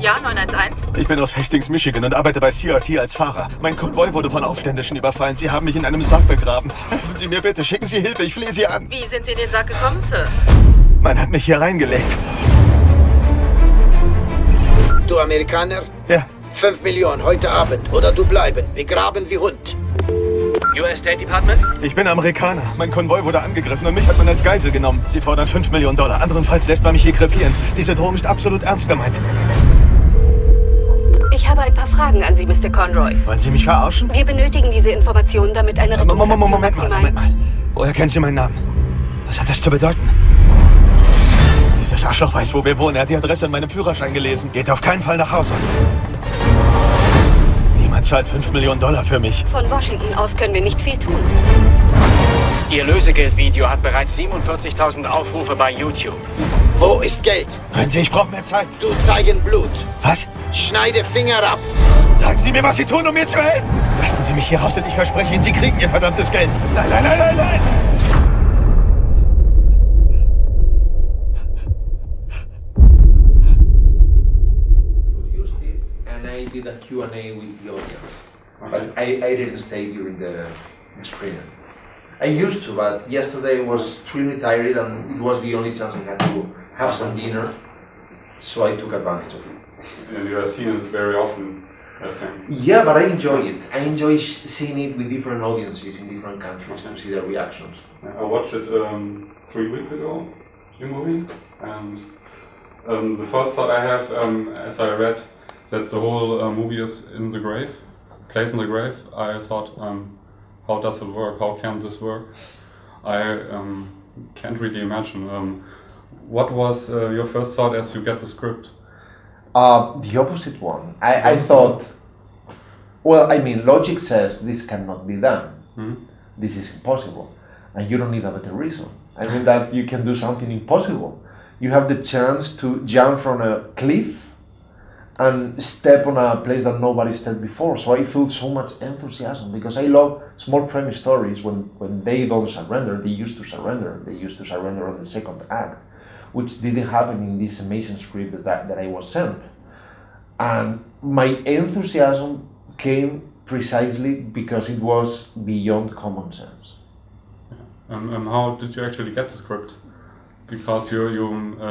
Ja, 911. Ich bin aus Hastings, Michigan und arbeite bei CRT als Fahrer. Mein Konvoi wurde von Aufständischen überfallen. Sie haben mich in einem Sack begraben. Helfen Sie mir bitte, schicken Sie Hilfe, ich flehe Sie an. Wie sind Sie in den Sack gekommen, Sir? Man hat mich hier reingelegt. Du Amerikaner? Ja. 5 Millionen heute Abend oder du bleiben. Wir graben wie Hund. US State Department? Ich bin Amerikaner. Mein Konvoi wurde angegriffen und mich hat man als Geisel genommen. Sie fordern $5 Millionen. Andernfalls lässt man mich hier krepieren. Diese Drohung ist absolut ernst gemeint. Ich habe ein paar Fragen an Sie, Mr. Conroy. Wollen Sie mich verarschen? Wir benötigen diese Informationen, damit eine Moment mal. Woher kennen Sie meinen Namen? Was hat das zu bedeuten? Dieses Arschloch weiß, wo wir wohnen. Er hat die Adresse in meinem Führerschein gelesen. Geht auf keinen Fall nach Hause. Niemand zahlt $5 Millionen für mich. Von Washington aus können wir nicht viel tun. Ihr Lösegeldvideo hat bereits 47.000 Aufrufe bei YouTube. Wo ist Geld? Hören Sie, ich brauche mehr Zeit. Du zeigen Blut. Was? Schneide Finger ab. Sagen Sie mir, was Sie tun, um mir zu helfen. Lassen Sie mich hier raus und ich verspreche Ihnen, Sie kriegen Ihr verdammtes Geld. Nein, nein, nein, nein, nein. And I did a Q&A with the audience. But I didn't stay during the screening. I used to, but yesterday was extremely tired and it was the only chance I had to have some dinner, so I took advantage of it. And you have seen it very often, I think. Yeah, but I enjoy it. I enjoy seeing it with different audiences in different countries to see their reactions. I watched it 3 weeks ago, your movie, and the first thought I have, as I read that the whole movie is in the grave, plays in the grave, I thought, how does it work? How can this work? I can't really imagine. What was your first thought as you get the script? The opposite one. I thought, well, I mean, logic says this cannot be done. This is impossible. And you don't need a better reason. I mean that you can do something impossible. You have the chance to jump from a cliff and step on a place that nobody stepped before. So I feel so much enthusiasm because I love small premise stories when they don't surrender. They used to surrender. They used to surrender on the second act, which didn't happen in this amazing script that I was sent. And my enthusiasm came precisely because it was beyond common sense. And how did you actually get the script? Because you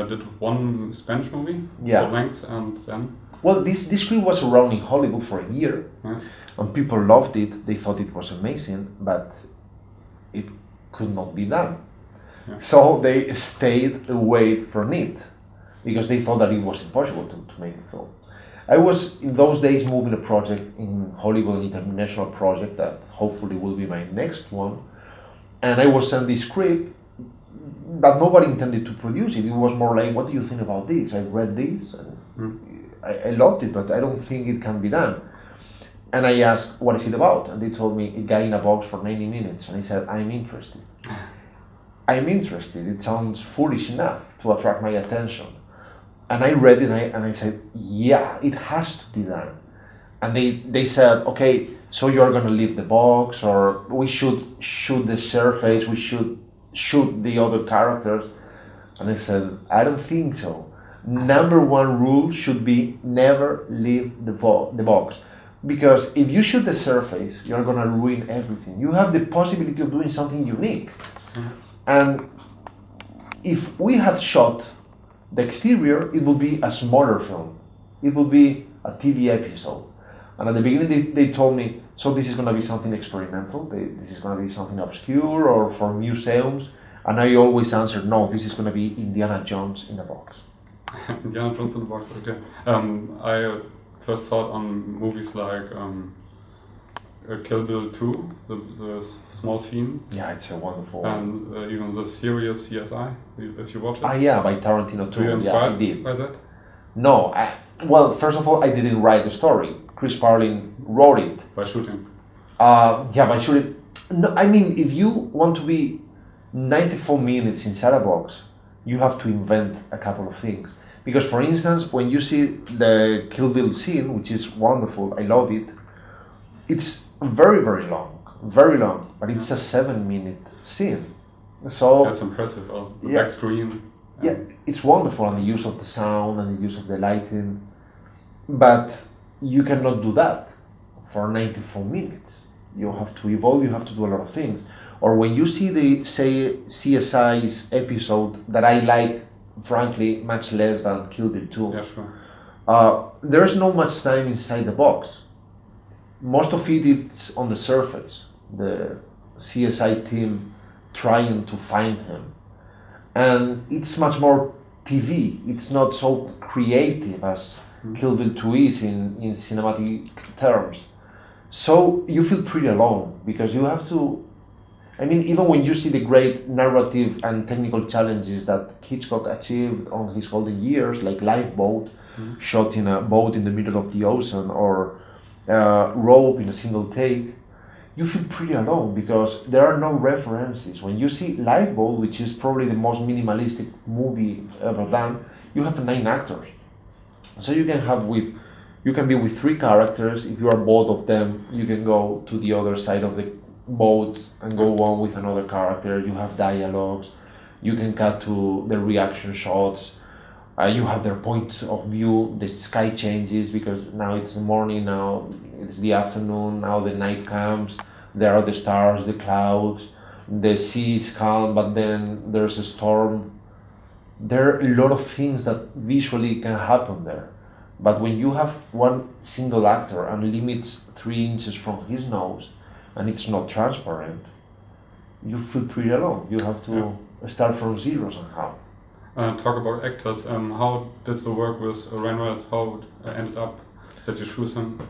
did one Spanish movie, Yeah. full length, and then? Well, this script was around in Hollywood for a year, and people loved it. They thought it was amazing, but it could not be done. So they stayed away from it because they thought that it was impossible to make a film. I was in those days moving a project in Hollywood, an international project that hopefully will be my next one, and I was sent this script, but nobody intended to produce it. It was more like, what do you think about this? I read this and I loved it, but I don't think it can be done. And I asked, what is it about? And they told me, a guy in a box for 90 minutes. And I said, I'm interested. I'm interested. It sounds foolish enough to attract my attention. And I read it and I said, yeah, it has to be done. And they said, okay, so you're going to leave the box, or we should shoot the surface, we should shoot the other characters. And I said, I don't think so. Number one rule should be never leave the box. Because if you shoot the surface, you're going to ruin everything. You have the possibility of doing something unique. And if we had shot the exterior, it would be a smaller film. It would be a TV episode. And at the beginning, they told me, so this is going to be something experimental. This is going to be something obscure or for museums. And I always answered, no, this is going to be Indiana Jones in a box. Indiana Jones in the box, okay. I first thought on movies like Kill Bill 2, the small scene. Yeah, it's a wonderful And even the series CSI, if you watch it. Yeah, by Tarantino too. Were you inspired Yeah, I did. by that? No, well, first of all, I didn't write the story. Chris Parlin wrote it. By shooting? Yeah, by shooting. No, I mean, if you want to be 94 minutes inside a box, you have to invent a couple of things. Because, for instance, when you see the Kill Bill scene, which is wonderful, I love it, it's very, very long, but it's a 7-minute scene. So That's impressive. The yeah. back screen. Yeah, it's wonderful, and the use of the sound and the use of the lighting. But you cannot do that for 94 minutes. You have to evolve, you have to do a lot of things. Or when you see the, say, CSI's episode that I like, frankly, much less than Kill Bill 2, Yeah, sure. there's not much time inside the box. Most of it is on the surface. The CSI team trying to find him. And it's much more TV. It's not so creative as Kill Bill 2 is in cinematic terms. So you feel pretty alone because you have to, I mean, even when you see the great narrative and technical challenges that Hitchcock achieved on his golden years, like Lifeboat, shot in a boat in the middle of the ocean, or Rope in a single take, you feel pretty alone because there are no references. When you see Lifeboat, which is probably the most minimalistic movie ever done, you have 9 actors. So you can be with 3 characters. If you are bored of them, you can go to the other side of the boat and go on with another character. You have dialogues. You can cut to the reaction shots. You have their point of view. The sky changes because now it's the morning, now it's the afternoon, now the night comes. There are the stars, the clouds, the sea is calm, but then there's a storm. There are a lot of things that visually can happen there. But when you have one single actor and limits 3 inches from his nose and it's not transparent, you feel pretty alone. You have to start from zero somehow. Talk about actors. How did the work with Reynolds, how it ended up that you choose him?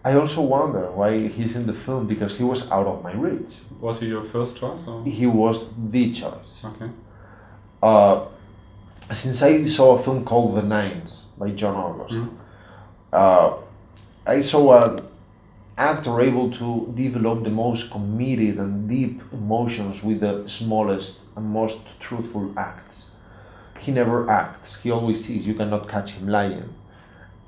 I also wonder why he's in the film, because he was out of my reach. Was he your first choice? Or? He was the choice. Okay. Since I saw a film called The Nines by John August, I saw an actor able to develop the most committed and deep emotions with the smallest and most truthful acts. He never acts, he always is. You cannot catch him lying.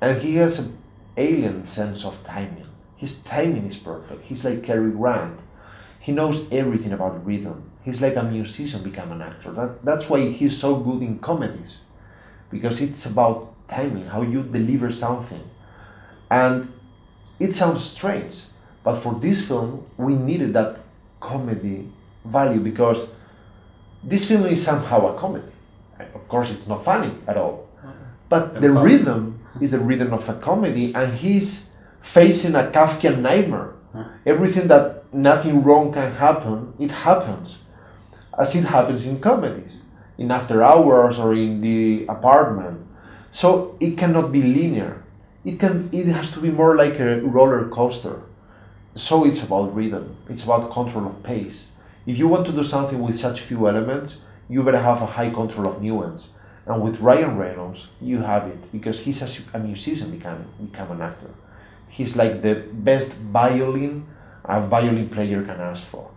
And he has an alien sense of timing. His timing is perfect. He's like Cary Grant. He knows everything about rhythm. He's like a musician become an actor. That's why he's so good in comedies, because it's about timing, how you deliver something. And it sounds strange, but for this film, we needed that comedy value, because this film is somehow a comedy. Of course, it's not funny at all, but the rhythm is the rhythm of a comedy, and he's facing a Kafkian nightmare. Everything that nothing wrong can happen, it happens, as it happens in comedies, in After Hours or in The Apartment. So it cannot be linear. It has to be more like a roller coaster. So it's about rhythm. It's about control of pace. If you want to do something with such few elements, you better have a high control of nuance. And with Ryan Reynolds, you have it, because he's a musician become an actor. He's like the best violin a violin player can ask for.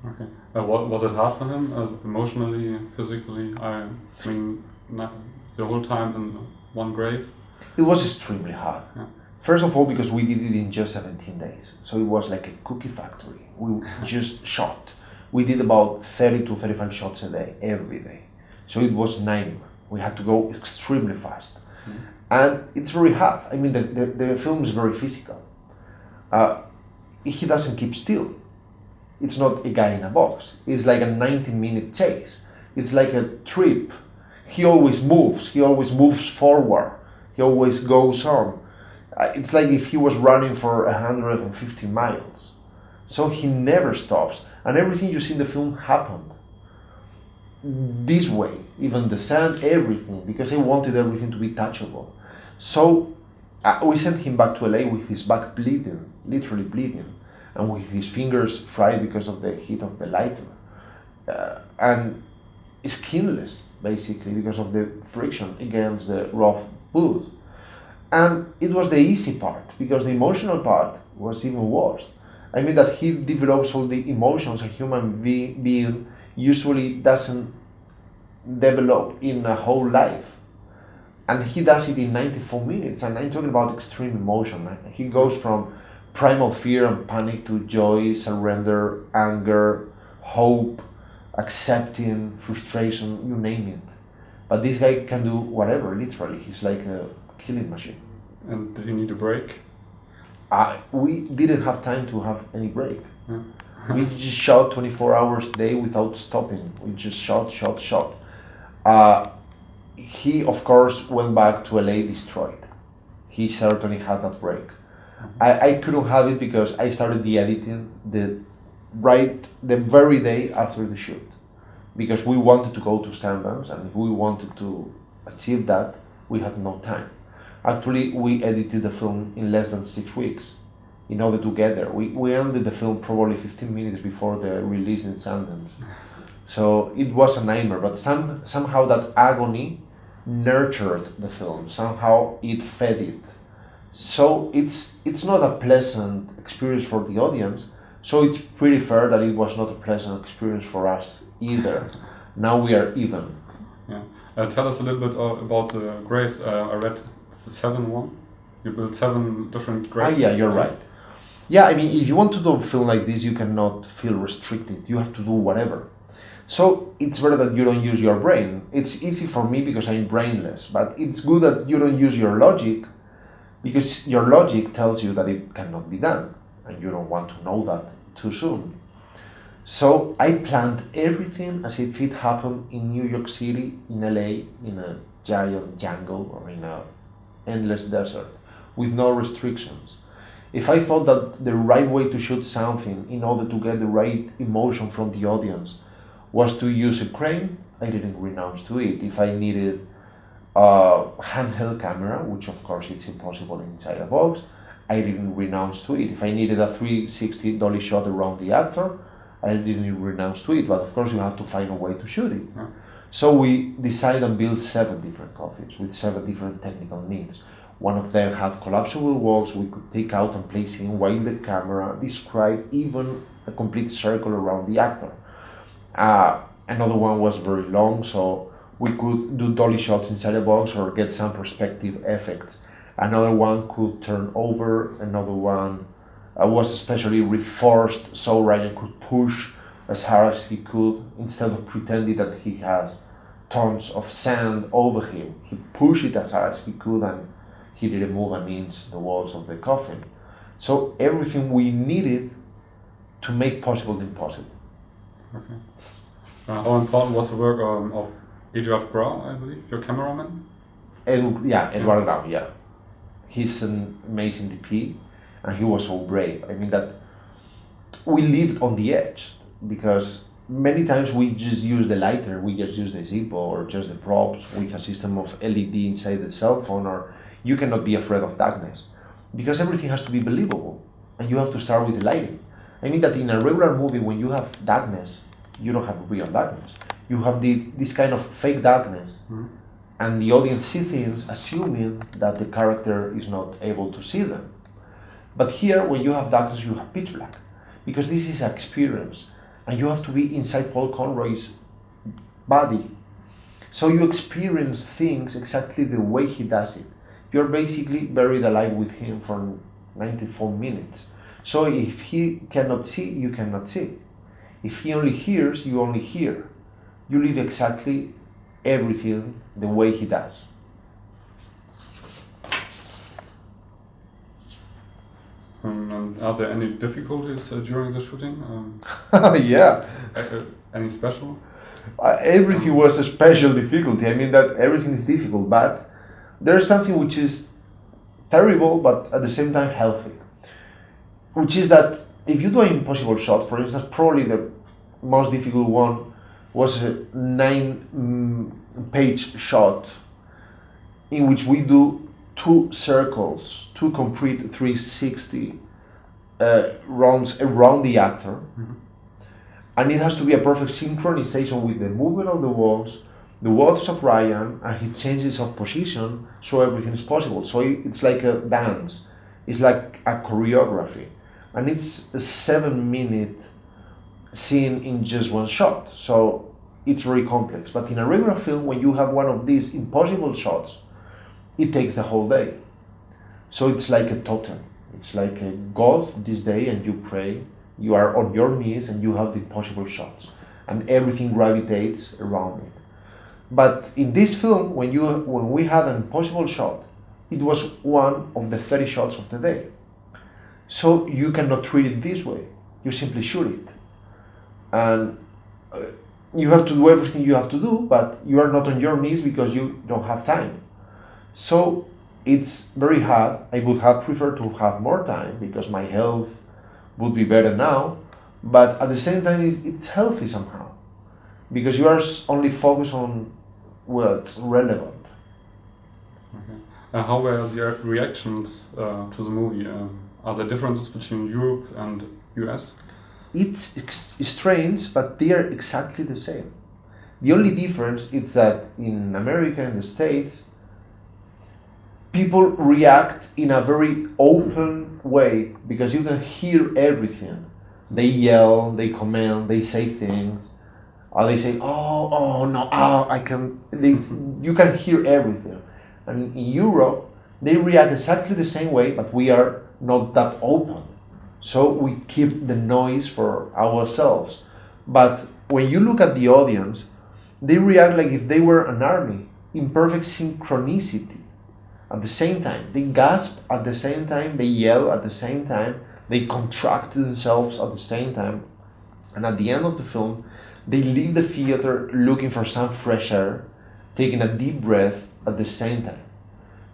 Okay. Was it hard for him, emotionally, physically? I mean, the whole time in one grave? It was extremely hard. Yeah. First of all, because we did it in just 17 days. So it was like a cookie factory. We just shot. We did about 30 to 35 shots a day, every day. So it was 9. We had to go extremely fast. And it's very hard. I mean, the film is very physical. He doesn't keep still. It's not a guy in a box. It's like a 90-minute chase. It's like a trip. He always moves. He always moves forward. He always goes on. It's like if he was running for 150 miles. So he never stops. And everything you see in the film happened this way. Even the sand, everything. Because I wanted everything to be touchable. So we sent him back to LA with his back bleeding, literally bleeding, and with his fingers fried because of the heat of the lighter. And skinless, basically, because of the friction against the rough wood. And it was the easy part, because the emotional part was even worse. I mean that he develops all the emotions a human being usually doesn't develop in a whole life. And he does it in 94 minutes, and I'm talking about extreme emotion. He goes from primal fear and panic to joy, surrender, anger, hope, accepting, frustration, you name it. But this guy can do whatever, literally. He's like a killing machine. And did you need a break? We didn't have time to have any break. Yeah. We just shot 24 hours a day without stopping. We just shot. He, of course, went back to LA destroyed. He certainly had that break. I couldn't have it because I started the editing the very day after the shoot. Because we wanted to go to Sundance, and if we wanted to achieve that, we had no time. Actually, we edited the film in less than 6 weeks in order to get there. We ended the film probably 15 minutes before the release in Sundance. So it was a nightmare, but somehow that agony nurtured the film. Somehow it fed it. So it's not a pleasant experience for the audience. So it's pretty fair that it was not a pleasant experience for us either. Now we are even. Yeah. Tell us a little bit about the graves. I read it's the 7-1. You built 7 different graves. Yeah, you're right. Yeah, I mean, if you want to do a film like this, you cannot feel restricted. You have to do whatever. So it's better that you don't use your brain. It's easy for me because I'm brainless, but it's good that you don't use your logic because your logic tells you that it cannot be done, and you don't want to know that too soon. So I planned everything as if it happened in New York City, in LA, in a giant jungle or in an endless desert, with no restrictions. If I thought that the right way to shoot something in order to get the right emotion from the audience was to use a crane, I didn't renounce to it. If I needed a handheld camera, which of course it's impossible inside a box, I didn't renounce to it. If I needed a 360 dolly shot around the actor, I didn't renounce to it, but of course you have to find a way to shoot it. Yeah. So we decided and built 7 different coffins with 7 different technical needs. One of them had collapsible walls we could take out and place in while the camera described even a complete circle around the actor. Another one was very long, so we could do dolly shots inside a box or get some perspective effects. Another one could turn over, another one was especially reinforced so Ryan could push as hard as he could instead of pretending that he has tons of sand over him. He pushed it as hard as he could and he didn't move an inch the walls of the coffin. So everything we needed to make possible the impossible. Okay. How important was the work of Eduard Grau, I believe, your cameraman? Eduard Grau, yeah. He's an amazing DP and he was so brave. I mean that we lived on the edge because many times we just use the lighter, we just use the Zippo or just the props with a system of LED inside the cell phone, or you cannot be afraid of darkness because everything has to be believable and you have to start with the lighting. I mean that in a regular movie when you have darkness, you don't have real darkness. You have this kind of fake darkness and the audience sees things assuming that the character is not able to see them. But here when you have darkness you have pitch black because this is an experience and you have to be inside Paul Conroy's body. So you experience things exactly the way he does it. You're basically buried alive with him for 94 minutes. So if he cannot see, you cannot see. If he only hears, you only hear. You live exactly everything the way he does. And are there any difficulties during the shooting? Yeah. Any special? Everything was a special difficulty. I mean that everything is difficult, but there's something which is terrible, but at the same time healthy. Which is that if you do an impossible shot, for instance, probably the most difficult one was a 9-page shot in which we do 2 circles, 2 complete 360 rounds around the actor. And it has to be a perfect synchronization with the movement of the walls of Ryan, and he changes of position so everything is possible. So it's like a dance, it's like a choreography. And it's a 7-minute scene in just one shot. So it's very complex. But in a regular film, when you have one of these impossible shots, it takes the whole day. So it's like a totem. It's like a God this day and you pray, you are on your knees and you have the impossible shots and everything gravitates around it. But in this film, when we had an impossible shot, it was one of the 30 shots of the day. So you cannot treat it this way. You simply shoot it. And you have to do everything you have to do, but you are not on your knees because you don't have time. So it's very hard. I would have preferred to have more time because my health would be better now, but at the same time it's healthy somehow because you are only focused on what's relevant. Okay. How were the reactions to the movie? Are there differences between Europe and US? It's strange, but they are exactly the same. The only difference is that in America and the States, people react in a very open way because you can hear everything. They yell, they comment, they say things, or they say, oh no, I can. You can hear everything. And in Europe, they react exactly the same way, but we are not that open. So we keep the noise for ourselves. But when you look at the audience, they react like if they were an army, in perfect synchronicity. At the same time, they gasp at the same time, they yell at the same time, they contract themselves at the same time. And at the end of the film, they leave the theater looking for some fresh air, taking a deep breath at the same time.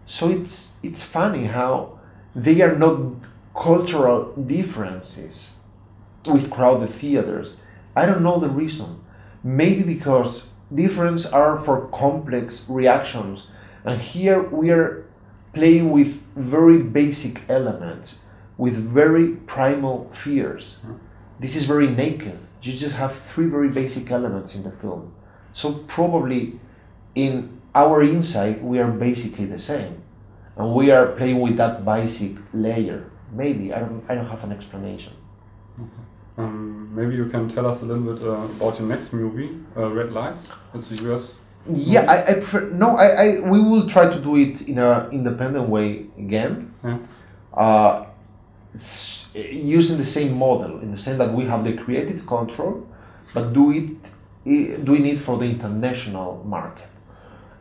So it's funny how they are not cultural differences with crowded theaters. I don't know the reason. Maybe because differences are for complex reactions, and here we are playing with very basic elements, with very primal fears. This is very naked. You just have three very basic elements in the film. So probably in our inside we are basically the same, and we are playing with that basic layer. Maybe I don't have an explanation. Maybe you can tell us a little bit about your next movie, Red Lights. It's a US. Yeah, I prefer. No, we will try to do it in an independent way again. Yeah. Using the same model, in the sense that we have the creative control, but doing it for the international market.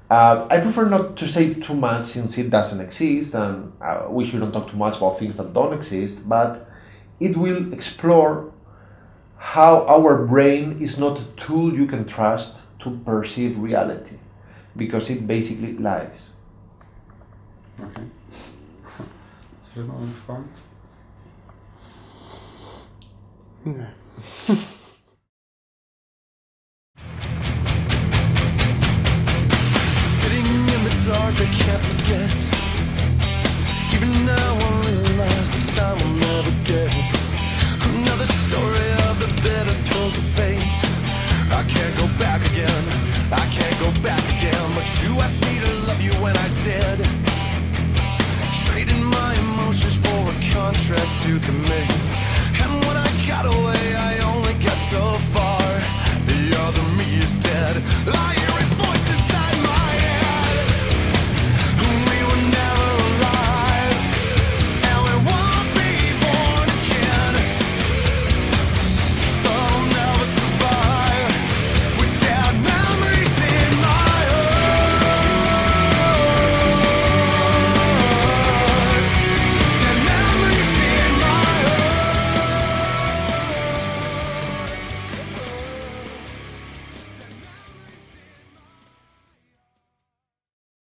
I prefer not to say too much since it doesn't exist, and we shouldn't talk too much about things that don't exist, but it will explore how our brain is not a tool you can trust to perceive reality, because it basically lies. Okay. Ist noch eine Frage? Nee.